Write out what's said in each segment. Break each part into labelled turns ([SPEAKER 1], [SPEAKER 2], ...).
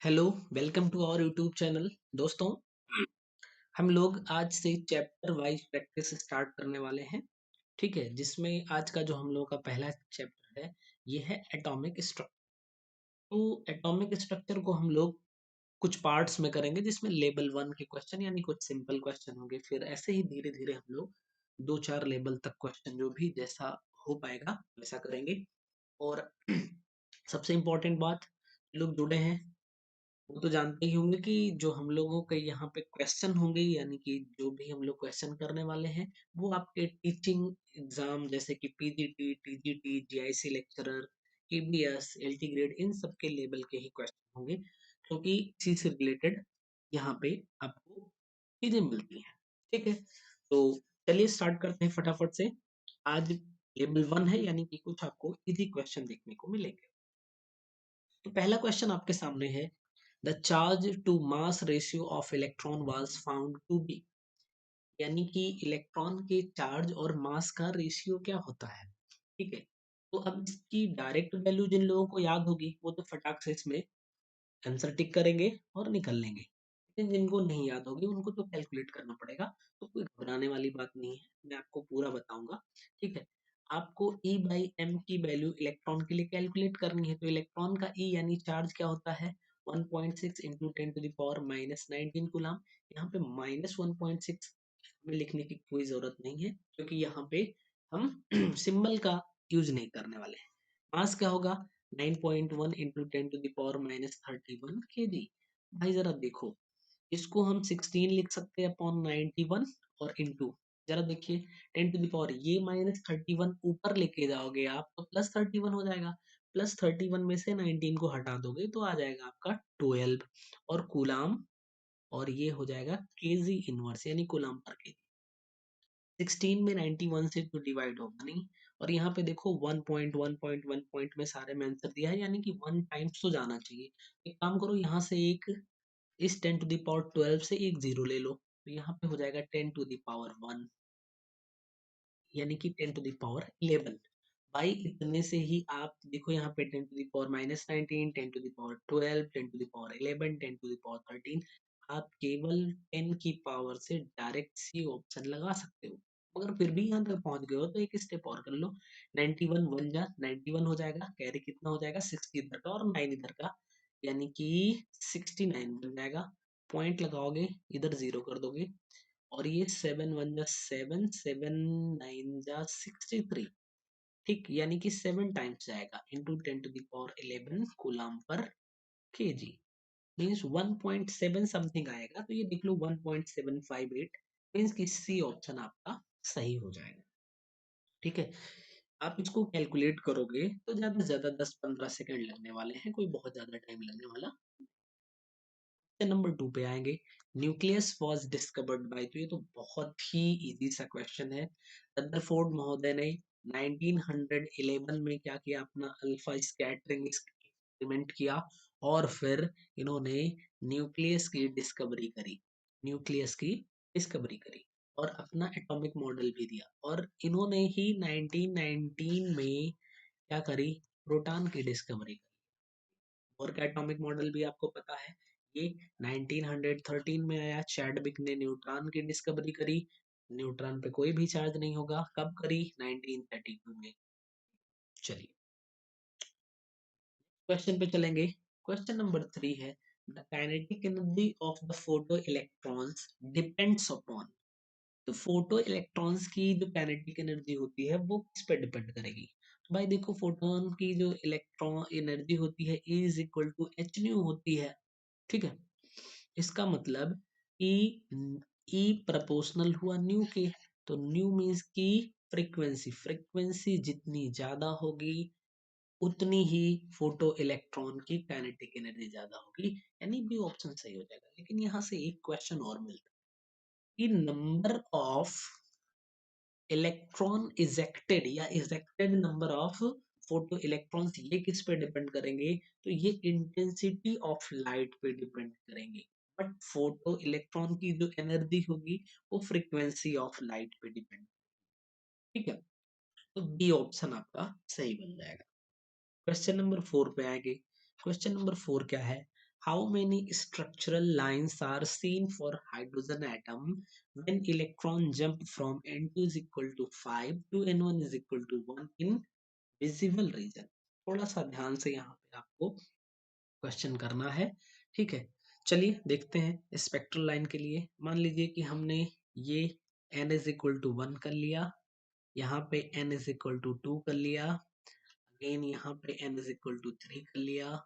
[SPEAKER 1] Hello, welcome to our YouTube channel. दोस्तों, हम लोग आज से चैप्टर वाइज प्रैक्टिस स्टार्ट करने वाले हैं। ठीक है, जिसमें आज का जो हम लोगों का पहला चैप्टर है, ये है एटॉमिक स्ट्रक्चर। तो एटॉमिक स्ट्रक्चर को हम लोग कुछ पार्ट्स में करेंगे, जिसमें लेवल 1 के क्वेश्चन यानी कुछ सिंपल क्वेश्चन होंगे। फिर ऐसे ही धीरे धीरे हम लोग 2-4 लेवल तक क्वेश्चन जो भी जैसा हो पाएगा वैसा करेंगे। और सबसे इम्पोर्टेंट बात, लोग जुड़े हैं वो तो जानते ही होंगे कि जो हम लोगों के यहाँ पे क्वेश्चन होंगे, यानी कि जो भी हम लोग क्वेश्चन करने वाले हैं, वो आपके टीचिंग एग्जाम जैसे कि PGT, TGT, GIC lecturer, KBS, LT grade, इन सब के लेवल के ही क्वेश्चन होंगे, क्योंकि इसी से रिलेटेड यहाँ पे आपको चीजें मिलती हैं। ठीक है, तो चलिए स्टार्ट करते हैं फटाफट से। आज लेवल 1 है, यानी कि कुछ आपको इजी क्वेश्चन देखने को मिलेंगे। तो पहला क्वेश्चन आपके सामने है, the charge to mass ratio of electron was found to be, यानी कि इलेक्ट्रॉन के चार्ज और मास का रेशियो क्या होता है। ठीक है, तो अब इसकी डायरेक्ट वैल्यू जिन लोगों को याद होगी वो तो फटाक से इसमें आंसर टिक करेंगे और निकल लेंगे, लेकिन जिनको नहीं याद होगी उनको तो कैलकुलेट करना पड़ेगा। तो कोई घबराने वाली बात नहीं है, मैं आपको पूरा बताऊंगा। ठीक है, आपको E बाई एम की वैल्यू इलेक्ट्रॉन के लिए कैलकुलेट करनी है। तो इलेक्ट्रॉन का E यानी चार्ज क्या होता है, 1.6 इंटू 10⁻⁻19 कूलम। यहाँ पे -1.6 हमें लिखने की कोई जरूरत नहीं है, क्योंकि यहाँ पे हम सिंबल का यूज नहीं करने वाले हैं। मास क्या होगा, 9.1 इंटू 10⁻31 kg। भाई जरा देखो, इसको हम 16 लिख सकते हैं अपॉन 91 और इंटू, जरा देखिए 10 टू द पावर, ये -31 ऊपर लेके जाओगे आप तो +31 हो जाएगा। +31 में से 19 को हटा दोगे तो आ जाएगा आपका 12 और कूलाम, और ये हो जाएगा केजी इनवर्स यानी कूलाम पर केजी। 16 में 91 से तो डिवाइड होगा नहीं, और यहाँ पे देखो 1.1.1 पॉइंट में सारे में आंसर दिया है, यानी कि 1 टाइम्स तो जाना चाहिए। एक काम करो, यहाँ से एक, इस 10 टू द पावर 12 से एक जीरो ले लो, तो यहाँ पे हो जाएगा 10 टू द पावर 1, यानी कि 10 टू द पावर 11। भाई इतने से ही आप देखो, यहाँ पे 10 to the power -19, 10 to the power 12, 10 to the power 11, 10 to the power 13, आप केवल 10 की पावर से डायरेक्ट सी ऑप्शन लगा सकते हो। मगर फिर भी यहाँ तक पहुंच गए हो तो एक स्टेप और कर लो, 91 वन जा 91 हो जाएगा, कैरी कितना हो जाएगा 60 इधर का और 9 इधर का, यानी कि 69 बन जाएगा। पॉइंट लगाओगे, इधर जीरो कर दोगे, और ये 7 वन जा 7, 7 9 जा 63। ठीक, यानी कि 7 टाइम्स जाएगा into 10 to the power 11 coulomb per kg, means 1.7 something आएगा। तो ये देख लो 1.758, मीन्स कि सी ऑप्शन आपका सही हो जाएगा। ठीक है, आप इसको कैलकुलेट करोगे तो ज्यादा से ज्यादा 10-15 सेकंड लगने वाले हैं, कोई बहुत ज्यादा टाइम लगने वाला। नंबर 2 पे आएंगे, न्यूक्लियस वाज डिस्कवर्ड बाय, तो ये तो बहुत ही इजी सा क्वेश्चन है। रदरफोर्ड महोदय ने 1911 में क्या किया, अपना अल्फा स्कैटरिंग एक्सपेरिमेंट किया, और फिर इन्होंने न्यूक्लियस की डिस्कवरी करी, न्यूक्लियस की डिस्कवरी करी और अपना एटॉमिक मॉडल भी दिया। और इन्होंने ही 1919 में क्या करी, प्रोटॉन की डिस्कवरी। और का एटॉमिक मॉडल भी आपको पता है, ये 1913 में आया। चैडविक ने न्यूट्रॉन की डिस्कवरी करी, न्यूट्रॉन पे कोई भी चार्ज नहीं होगा, कब करी, 1932 में। चलिए क्वेश्चन पे चलेंगे। क्वेश्चन नंबर 3 है, the kinetic energy of the photo electrons depends upon, तो फोटो इलेक्ट्रॉन्स की जो काइनेटिक एनर्जी होती है वो किस पे डिपेंड करेगी। तो भाई देखो, फोटोन की जो इलेक्ट्रॉन एनर्जी होती है E is equal to h nu होती है। ठीक है, इसका मतलब ई, ई प्रपोर्शनल हुआ न्यू के, तो न्यू मीन्स की फ्रीक्वेंसी, फ्रीक्वेंसी जितनी ज्यादा होगी उतनी ही फोटो इलेक्ट्रॉन की काइनेटिक एनर्जी ज्यादा होगी, यानी बी ऑप्शन सही हो जाएगा। लेकिन यहाँ से एक क्वेश्चन और मिलता है कि नंबर ऑफ इलेक्ट्रॉन इजेक्टेड या ejected number of photo electrons, ये किस पे डिपेंड करेंगे, तो ये इंटेंसिटी ऑफ लाइट पे डिपेंड करेंगे। बट फोटो इलेक्ट्रॉन की जो एनर्जी होगी वो फ्रीक्वेंसी ऑफ लाइट पे डिपेंड। ठीक है, तो बी ऑप्शन आपका सही बन जाएगा। क्वेश्चन नंबर 4 पे आएंगे। क्वेश्चन नंबर 4 क्या है, how many structural lines are seen for hydrogen atom when electron jump from n2 is equal to 5 to n1 is equal to 1 in visible region? थोड़ा सा ध्यान से यहाँ पे आपको क्वेश्चन करना है, ठीक है। चलिए देखते हैं स्पेक्ट्रल लाइन के लिए। मान लीजिए कि हमने ये n इज इक्वल टू 1 कर लिया, यहाँ पे n इज इक्वल टू 2 कर लिया, अगेन यहाँ पे n इज इक्वल टू 3 कर लिया,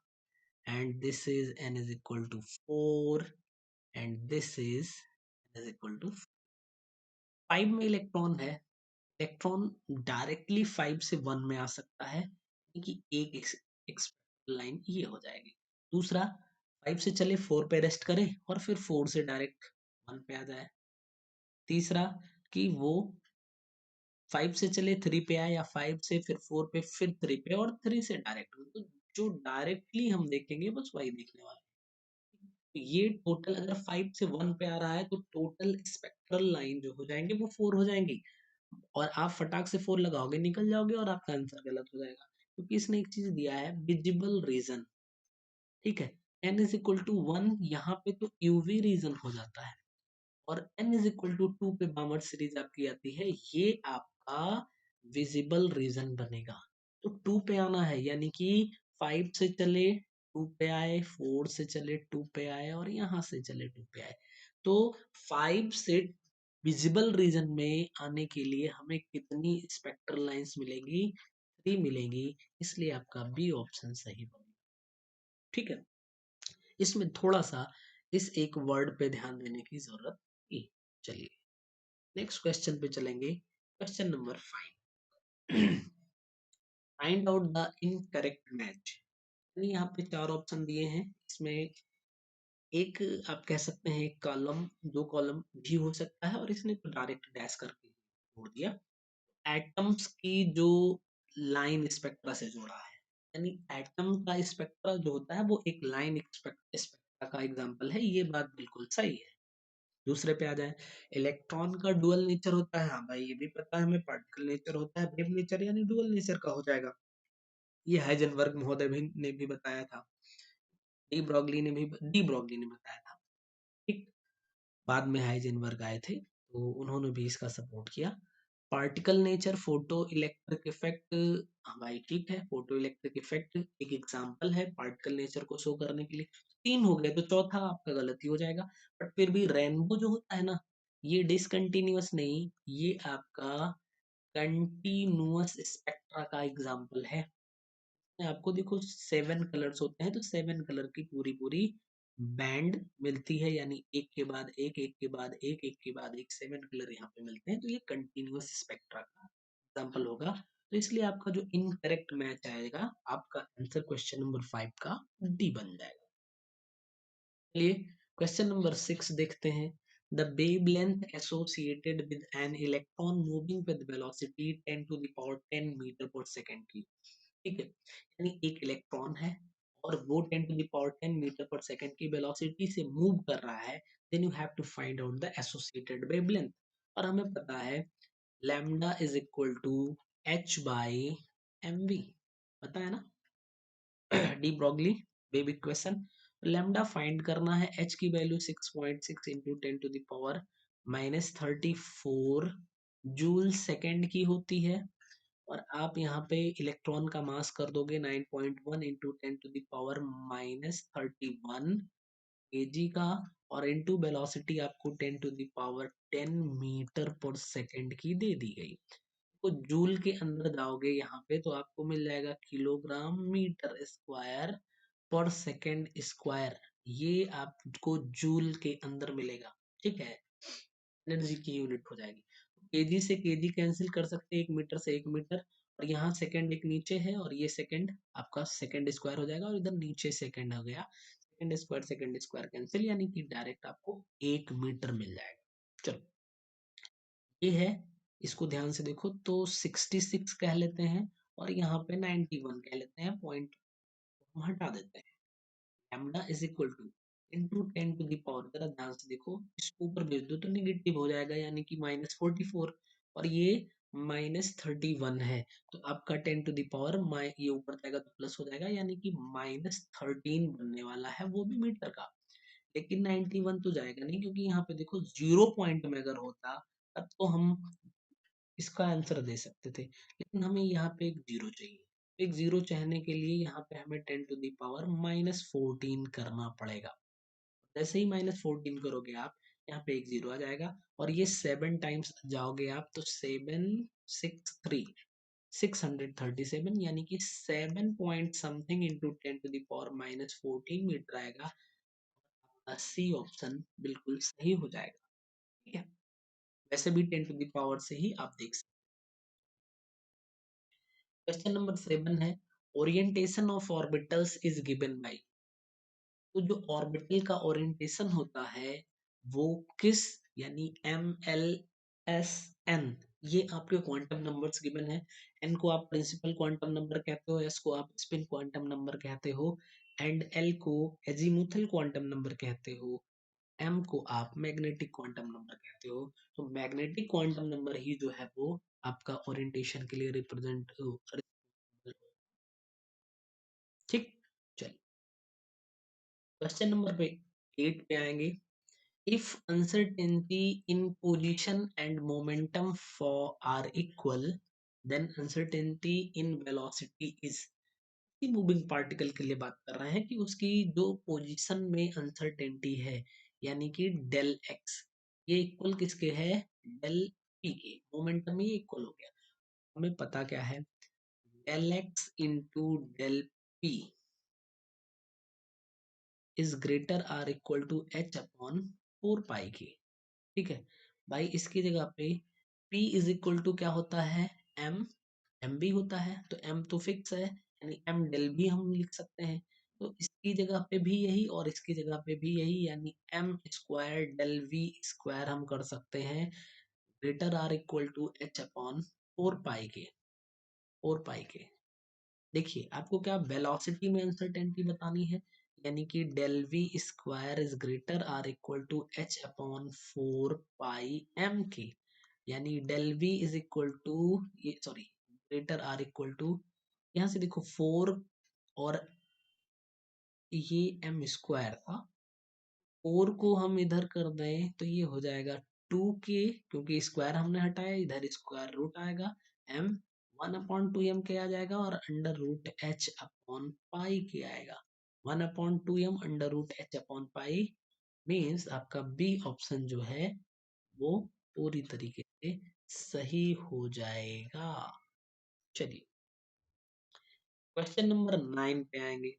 [SPEAKER 1] and this is n is equal to 4 and this is n is equal to 5 में इलेक्ट्रॉन है। इलेक्ट्रॉन डायरेक्टली 5 से 1 में आ सकता है, कि एक एक्सपेक्टेड लाइन ये हो जाएगी। दूसरा, 5 से चले 4 पे रेस्ट करे और फिर 4 से डायरेक्ट 1 पे आ जाए। तीसरा, कि वो 5 से चले 3 पे आए या 5 से फिर 4 पे फिर 3 पे और 3 से डायरेक्ट। तो जो डायरेक्टली हम देखेंगे बस वही देखने वाले हैं। तो ये टोटल अगर 5 से 1 पे आ रहा है तो टोटल स्पेक्ट्रल लाइन जो हो जाएंगे वो 4 हो जाएंगी, और आप फटाक से 4 लगाओगे निकल जाओगे और आपका आंसर गलत हो जाएगा, क्योंकि इसने एक चीज दिया है विजिबल रीजन, ठीक है। n इज इक्वल टू 1 यहाँ पे तो यूवी रीजन हो जाता है, और n इज इक्वल टू 2 पे बामर सीरीज आपकी आती है, ये आपका विजिबल रीजन बनेगा। तो 2 पे आना है, यानी कि 5 से चले 2 पे आए, 4 से चले 2 पे आए और यहाँ से चले 2 पे आए। तो 5 से विजिबल रीजन में आने के लिए हमें कितनी स्पेक्ट्रल लाइंस मिलेगी? 3 मिलेगी, इसलिए आपका बी ऑप्शन सही बनेगा, ठीक है। इसमें थोड़ा सा इस एक वर्ड पे ध्यान देने की जरूरत है। चलिए नेक्स्ट क्वेश्चन पे चलेंगे। Question number 5, find out the incorrect match. यानी यहाँ पे 4 ऑप्शन दिए हैं, इसमें एक आप कह सकते हैं एक कॉलम, दो कॉलम भी हो सकता है, और इसने तो डायरेक्ट डैश करके जोड़ दिया। एटम्स की जो लाइन स्पेक्ट्रा से जोड़ा है, यानी एटम का स्पेक्ट्रा जो होता है वो एक लाइन स्पेक्ट्रा का एग्जांपल है, ये बात बिल्कुल सही है। दूसरे पे आ जाए, इलेक्ट्रॉन का डुअल नेचर होता है, हाँ भाई ये भी पता है हमें। पार्टिकल नेचर होता है वेव नेचर, यानी डुअल नेचर का हो जाएगा, ये हाइजेनबर्ग महोदय भी ने भी बताया था, डी ब्रॉगली ने बताया था, ठीक। बाद में हाइजेनबर्ग आए थे तो उन्होंने भी इसका सपोर्ट किया। Particle nature, photo electric effect, हाँ भाई ठीक है, फोटो इलेक्ट्रिक इफेक्ट एक एग्जांपल है पार्टिकल नेचर को शो करने के लिए। 3 हो गए, तो चौथा आपका गलत ही हो जाएगा। बट फिर भी रेनबो जो होता है ना, ये डिसकंटिन्यूअस नहीं, ये आपका कंटिन्यूअस स्पेक्ट्रा का एग्जांपल है। आपको देखो 7 कलर्स होते हैं, तो 7 कलर की पूरी पूरी बैंड मिलती है, यानी एक के बाद एक, एक के बाद एक, एक के बाद एक, 7 कलर यहाँ पे मिलते हैं, तो ये कंटिन्यूअस स्पेक्ट्रा का एग्जांपल होगा। तो इसलिए आपका जो इनकरेक्ट मैच आएगा, आपका आंसर क्वेश्चन नंबर 5 का डी बन जाएगा। चलिए क्वेश्चन नंबर 6 देखते हैं। The wavelength associated with an electron moving with velocity 10 to the power 10 metre per second की, ठीक है। यानी एक इलेक्ट्रॉन है और वो 10 to the power 10 metre per second की वेलोसिटी से मूव कर रहा है, then you have to find out the associated wavelength. और हमें पता है lambda is equal to h by mv, पता है ना, de Broglie wave equation. Lambda find करना है, h की value 6.6 into 10 to the power -34 joule second की होती है, और आप यहाँ पे इलेक्ट्रॉन का मास कर दोगे 9.1 into 10 to the power -31 KG का, और इनटू वेलोसिटी आपको 10 to the power 10 metre per second की दे दी गई। तो जूल के अंदर जाओगे यहाँ पे तो आपको मिल जाएगा किलोग्राम मीटर स्क्वायर पर सेकंड स्क्वायर, ये आपको जूल के अंदर मिलेगा, ठीक है। एनर्जी की यूनिट हो जाएगी। केजी से केजी कैंसिल कर सकते हैं, 1 मीटर से 1 मीटर, और यहाँ सेकंड एक नीचे है और ये सेकंड आपका सेकंड स्क्वायर हो जाएगा, और इधर नीचे सेकंड हो गया, सेकंड स्क्वायर कैंसिल, यानी कि डायरेक्ट आपको 1 मीटर मिल जाएगा। चलो ये है, इसको ध्यान से देखो, तो 66 कह लेते हैं और यहाँ पे 91 कह लेते हैं, पॉइंट हम हटा देते हैं। Lambda is equal to into 10 to the power, जरा ध्यान से देखो, इसको ऊपर भेज दो तो निगेटिव हो जाएगा, यानी कि -44, और ये -31 है, तो आपका 10⁻, ये ऊपर जाएगा तो प्लस हो जाएगा, यानी कि -13 बनने वाला है, वो भी मीटर का। लेकिन 91 तो जाएगा नहीं, क्योंकि यहाँ पे देखो 0 पॉइंट में अगर होता तब तो हम इसका आंसर दे सकते थे, लेकिन हमें यहाँ पे एक जीरो चाहिए। एक जीरो चाहने के लिए यहाँ पे हमें 10⁻14 करना पड़ेगा। जैसे ही -14 करोगे आप, यहाँ पे एक जीरो आ जाएगा, और ये 7 टाइम्स जाओगे आप तो 637, यानी कि 7 पॉइंट समथिंग इंटू 10⁻14 मीटर आएगा। सी ऑप्शन बिल्कुल सही हो जाएगा। ठीक है, वैसे भी 10 से ही आप देख सकते। क्वेश्चन नंबर 7 है, orientation of orbitals is given by. तो जो ऑर्बिटल का ओरिएंटेशन होता है वो किस, यानी MLSN, ये आपके क्वांटम नंबर्स गिवन है। एन को आप प्रिंसिपल क्वांटम नंबर कहते हो, एस को आप स्पिन क्वांटम नंबर कहते हो, एंड एल को एजीमुथल क्वांटम नंबर कहते हो, एम को आप मैग्नेटिक क्वांटम नंबर कहते हो। तो मैग्नेटिक क्वांटम नंबर ही जो है वो आपका ओरिएंटेशन के लिए रिप्रेजेंट। ठीक, चलिए क्वेश्चन नंबर पे 8 पे आएंगे। If uncertainty in position and momentum for are equal, then uncertainty in velocity is। Moving particle के लिए बात कर रहे हैं कि उसकी जो पोजीशन में अनसर्टेनिटी है, यानी कि डेल एक्स, ये इक्वल किसके है, डेल पी के। मोमेंटम में ये इक्वल हो गया। हमें पता क्या है, del x into del p is greater or equal to H upon 4 pi के। ठीक है भाई, इसकी जगह पे P इज इक्वल टू क्या होता है, M। M भी होता है, तो M तो फिक्स है, यानी M डेल भी हम लिख सकते हैं। तो इसकी जगह पे भी यही और इसकी जगह पे भी यही, यानी M square del V square हम कर सकते हैं greater or equal to H upon 4 pi के। 4 पाई के, देखिए आपको क्या वेलोसिटी में अनसर्टेनिटी बतानी है, यानी कि del V square is greater or equal to H upon 4 pi m के, यानी del V is equal to, ये sorry, greater or equal to, यहाँ से देखो 4 और ये m स्क्वायर था, 4 को हम इधर कर दें तो ये हो जाएगा 2 के, क्योंकि स्क्वायर हमने हटाया, इधर स्क्वायर रूट आएगा, m 1/2m के आ जाएगा, और under root h upon pi के आएगा। 1/2m under root h upon pi means आपका बी ऑप्शन जो है वो पूरी तरीके से सही हो जाएगा। चलिए क्वेश्चन नंबर 9 पे आएंगे।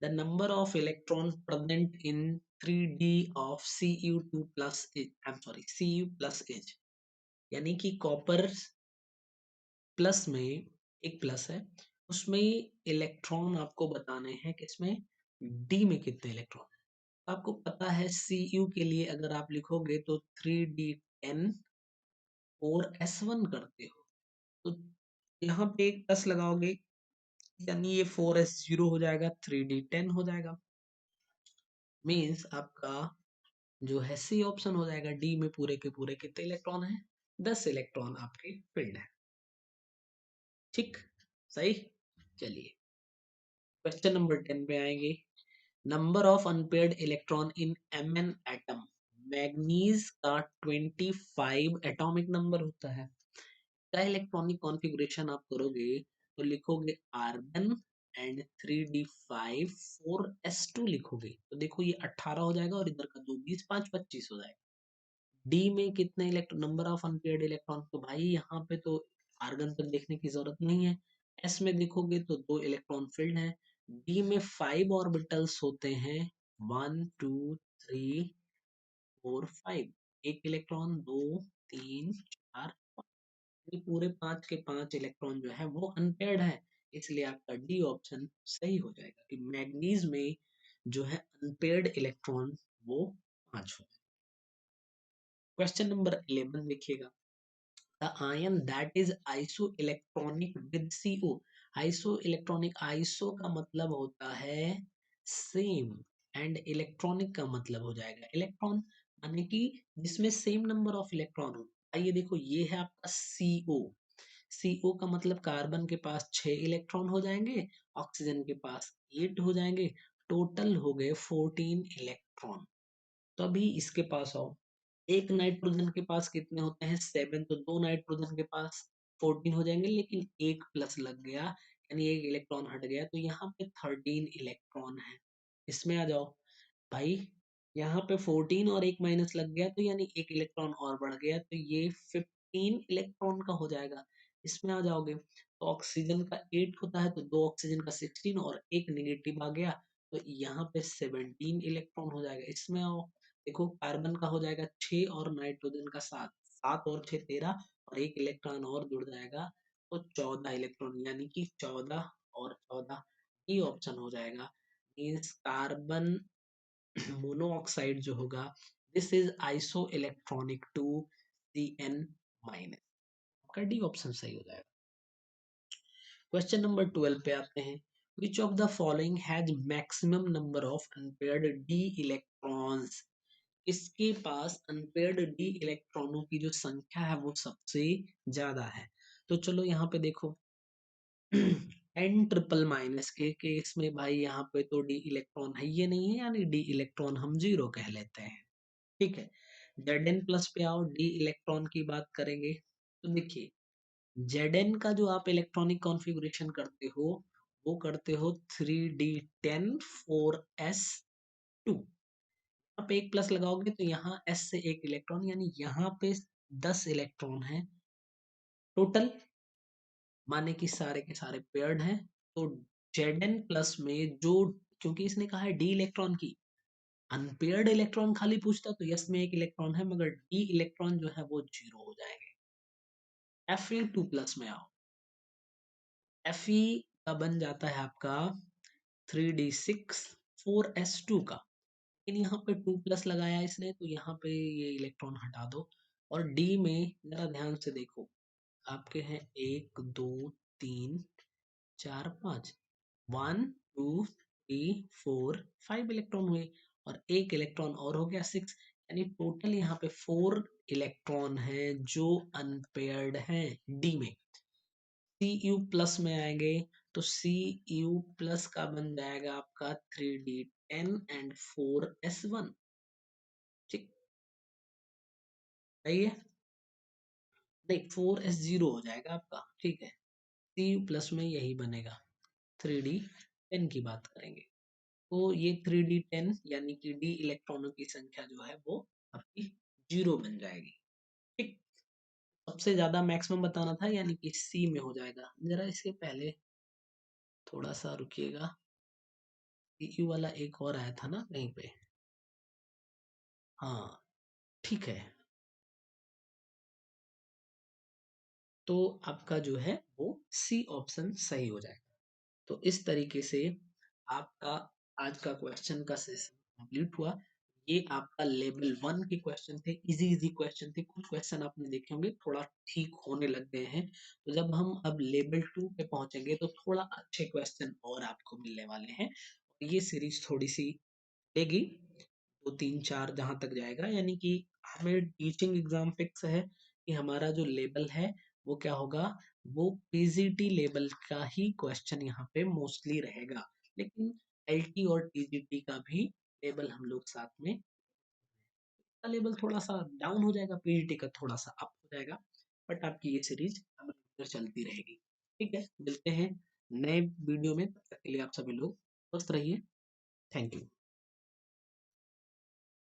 [SPEAKER 1] The number of electrons present in 3D of Cu2 plus I'm sorry Cu plus H, यानी कि कॉपर प्लस में एक प्लस है, उसमें इलेक्ट्रॉन आपको बताने हैं कि इसमें डी में कितने इलेक्ट्रॉन है। तो आपको पता है Cu के लिए अगर आप लिखोगे तो 3D10 और S1 करते हो, तो यहाँ पे एक प्लस लगाओगे, यानी ये 4S0 हो जाएगा, 3D10 हो जाएगा। मीन्स आपका जो है सी ऑप्शन हो जाएगा। डी में पूरे के पूरे कितने इलेक्ट्रॉन है, 10 इलेक्ट्रॉन आपके फील्ड है। ठीक, सही। चलिए क्वेश्चन नंबर 10 पे आएंगे। Number of unpaired electron in Mn atom. Manganese का 25 एटॉमिक नंबर होता है। क्या इलेक्ट्रॉनिक कॉन्फ़िगरेशन आप करोगे तो लिखोगे आर्गन एंड 3d5 4s2 लिखोगे, तो देखो ये 18 हो जाएगा, और इधर का 2 20 5 25 हो जाएगा। डी में कितने electron, number of unpaired electron, तो भाई यहाँ पे तो आर्गन तक देखने की जरूरत नहीं है। एस में देखोगे तो 2 इलेक्ट्रॉन फील्ड है। डी में 5 ऑर्बिटल्स होते हैं, 1 2 3 4 5, एक इलेक्ट्रॉन 2 3 4, ये पूरे 5 के 5 इलेक्ट्रॉन जो है वो अनपेयर्ड है। इसलिए आपका डी ऑप्शन सही हो जाएगा कि मैग्नीज में जो है अनपेयर्ड इलेक्ट्रॉन वो 5 हो। क्वेश्चन नंबर 11 देखिएगा। The ion that is isoelectronic with CO। isoelectronic, iso का मतलब होता है सेम, एंड इलेक्ट्रॉनिक का मतलब हो जाएगा इलेक्ट्रॉन, यानी कि जिसमें सेम नंबर ऑफ इलेक्ट्रॉन हो। आइए देखो, ये है आपका CO। CO का मतलब कार्बन के पास 6 इलेक्ट्रॉन हो जाएंगे, ऑक्सीजन के पास 8 हो जाएंगे, टोटल हो गए 14 इलेक्ट्रॉन। तो अभी इसके पास आओ, एक नाइट्रोजन के पास कितने होते हैं? 7। तो दो नाइट्रोजन के पास 14 हो जाएंगे, लेकिन एक प्लस लग गया, यानी एक इलेक्ट्रॉन हट गया, तो यहाँ पे 13 इलेक्ट्रॉन है। इसमें आ जाओ भाई, यहाँ पे 14 और एक माइनस लग गया, तो यानी एक इलेक्ट्रॉन और बढ़ गया, तो ये 15 इलेक्ट्रॉन का हो जाएगा। इसमें आ जाओगे तो ऑक्सीजन का 8 होता है, तो दो ऑक्सीजन का 16 और एक निगेटिव आ गया, तो यहाँ पे 17 इलेक्ट्रॉन हो जाएगा। इसमें आओ, देखो कार्बन का हो जाएगा 6 और नाइट्रोजन का 7, 7 और 6 13, और एक इलेक्ट्रॉन और जुड़ जाएगा, तो 14 इलेक्ट्रॉन, यानी कि 14 और 14, ये ऑप्शन हो जाएगा। मीन्स कार्बन मोनोऑक्साइड जो होगा, this is isoelectronic to Cn minus. आपका डी ऑप्शन सही हो जाएगा। क्वेश्चन नंबर 12 पे आते हैं। Which of the following has maximum number of unpaired d electrons? इसके पास अनपेयर्ड डी इलेक्ट्रॉनों की जो संख्या है वो सबसे ज्यादा है। तो चलो यहाँ पे देखो, एन ट्रिपल माइनस के केस में भाई यहाँ पे तो डी इलेक्ट्रॉन है, ये नहीं है, यानी डी इलेक्ट्रॉन हम 0 कह लेते हैं। ठीक है, Zn प्लस पे आओ, डी इलेक्ट्रॉन की बात करेंगे, तो देखिए Zn का जो आप इलेक्ट्रॉनिक कॉन्फ़िगरेशन करते हो, वो करते हो 3d10 4s2। यहाँ पे एक प्लस लगाओगे तो यहाँ s से एक इलेक्ट्रॉन, यानी यहाँ पे 10 इलेक्ट्रॉन है टोटल, माने कि सारे के सारे पेयर्ड हैं। तो Zn प्लस में जो, क्योंकि इसने कहा है डी इलेक्ट्रॉन की, अनपेयर्ड इलेक्ट्रॉन खाली पूछता तो यस में एक इलेक्ट्रॉन है, मगर डी इलेक्ट्रॉन जो है वो 0 हो जाएंगे। Fe2 प्लस में आओ, Fe का बन जाता है आपका 3d6 4s2 का, लेकिन यहाँ पे 2 प्लस लगाया इसने, तो यहाँ पे ये इलेक्ट्रॉन हटा दो। और डी में जरा ध्यान से देखो, आपके हैं 1 2 3 4 5, 1 2 3 4 5 इलेक्ट्रॉन हुए, और एक इलेक्ट्रॉन और हो गया 6, यानी टोटल यहाँ पे 4 इलेक्ट्रॉन है जो अनपेयर्ड हैं डी में। Cu प्लस में आएंगे, तो Cu प्लस का बन जाएगा आपका 3d10 एंड 4s1। ठीक, सही है, नहीं 4s0 हो जाएगा आपका। ठीक है, Cu प्लस में यही बनेगा, 3d10 की बात करेंगे, तो ये 3d10 यानी कि डी इलेक्ट्रॉनों की संख्या जो है वो आपकी 0 बन जाएगी। ठीक, सबसे ज्यादा मैक्सिमम बताना था, यानी कि सी में हो जाएगा। जरा इसके पहले थोड़ा सा रुकिएगा, Cu वाला एक और आया था ना कहीं पे, हाँ ठीक है, तो आपका जो है वो सी ऑप्शन सही हो जाएगा। तो इस तरीके से आपका आज का क्वेश्चन का सेशन कंप्लीट हुआ। ये आपका लेवल 1 के क्वेश्चन थे, इजी इजी क्वेश्चन थे। कुछ क्वेश्चन आपने देखे होंगे थोड़ा ठीक होने लग गए हैं, तो जब हम अब लेवल 2 पे पहुंचेंगे तो थोड़ा अच्छे क्वेश्चन और आपको मिलने वाले हैं। ये सीरीज थोड़ी सी लेगी, 2 3 4 जहां तक जाएगा, यानी कि हमें टीचिंग एग्जाम फिक्स है कि हमारा जो लेवल है वो क्या होगा, वो पीजीटी लेवल का ही क्वेश्चन यहाँ पे मोस्टली रहेगा, लेकिन एलटी और टीजीटी का भी लेवल हम लोग साथ में, का लेवल थोड़ा सा डाउन हो जाएगा, पीजीटी का थोड़ा सा अप हो जाएगा, बट आपकी ये सीरीज अब चलती रहेगी। ठीक है, मिलते हैं नए वीडियो में, तब तक के लिए आप सभी लोग स्वस्थ रहिए। Thank you.